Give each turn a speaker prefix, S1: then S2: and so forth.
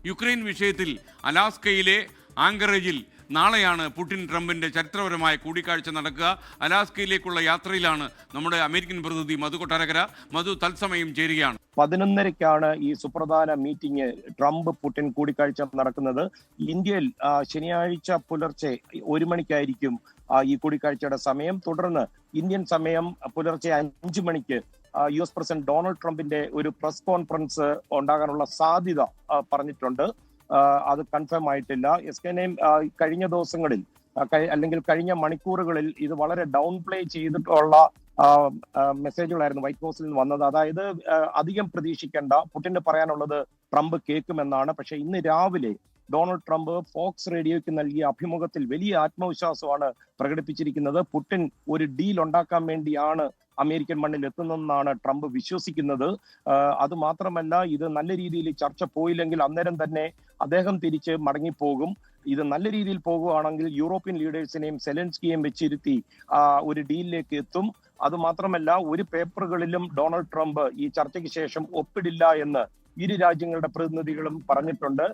S1: Ukraine വിഷയത്തിൽ അലാസ്കയിലെ ആങ്കറേജിൽ നാളെയാണ് Putin ട്രംപിന്റെ ചരിത്രപരമായ കൂടിക്കാഴ്ച നടക്കുക. അലാസ്കയിലേക്കുള്ള യാത്രയിലാണ് നമ്മുടെ അമേരിക്കൻ പ്രതിനിധി മധു കൊട്ടാരക്കര. മധു തത്സമയം ചേരുകയാണ്.
S2: 11:30-ക്കാണ് ഈ സുപ്രധാന മീറ്റിംഗ് ട്രംപ് പുടിൻ കൂടിക്കാഴ്ച നടക്കുന്നത്. ഇന്ത്യയിൽ ശനിയാഴ്ച പുലർച്ചെ 1 മണിക്കായിരിക്കും ഈ കൂടിക്കാഴ്ചയുടെ സമയം. തുടർന്ന് ഇന്ത്യൻ സമയം പുലർച്ചെ 5 മണിക്ക് US പ്രസിഡന്റ് ഡൊണാൾഡ് ട്രംപിന്റെ ഒരു പ്രസ് കോൺഫറൻസ് ഉണ്ടാകാനുള്ള സാധ്യത പറഞ്ഞിട്ടുണ്ട്. അത് കൺഫേം ആയിട്ടില്ല. SKNM കഴിഞ്ഞ ദിവസങ്ങളിൽ അല്ലെങ്കിൽ കഴിഞ്ഞ മണിക്കൂറുകളിൽ ഇത് വളരെ ഡൗൺ പ്ലേ ചെയ്തിട്ടുള്ള മെസ്സേജുകളായിരുന്നു വൈറ്റ് ഹൗസിൽ നിന്ന് വന്നത്. അതായത് അധികം പ്രതീക്ഷിക്കേണ്ട, പുടിന് പറയാനുള്ളത് ട്രംപ് കേൾക്കുമെന്നാണ്. പക്ഷെ ഇന്ന് രാവിലെ ഡൊണാൾഡ് ട്രംപ് ഫോക്സ് റേഡിയോയ്ക്ക് നൽകിയ അഭിമുഖത്തിൽ വലിയ ആത്മവിശ്വാസമാണ് പ്രകടിപ്പിച്ചിരിക്കുന്നത്. പുടിൻ ഒരു ഡീൽ ഉണ്ടാക്കാൻ വേണ്ടിയാണ് അമേരിക്കൻ മണ്ണിൽ എത്തുന്നതെന്നാണ് ട്രംപ് വിശ്വസിക്കുന്നത്. അത് മാത്രമല്ല, ഇത് നല്ല രീതിയിൽ ചർച്ച പോയില്ലെങ്കിൽ അന്നേരം തന്നെ അദ്ദേഹം തിരിച്ച് മടങ്ങിപ്പോകും. ഇത് നല്ല രീതിയിൽ പോകുകയാണെങ്കിൽ യൂറോപ്യൻ ലീഡേഴ്സിനെയും സെലൻസ്കിയെയും വെച്ചിരുത്തി ഒരു ഡീലിലേക്ക് എത്തും. അത് മാത്രമല്ല, ഒരു പേപ്പറുകളിലും ഡൊണാൾഡ് ട്രംപ് ഈ ചർച്ചയ്ക്ക് ശേഷം ഒപ്പിടില്ല എന്ന് ഇരു രാജ്യങ്ങളുടെ പ്രതിനിധികളും പറഞ്ഞിട്ടുണ്ട്.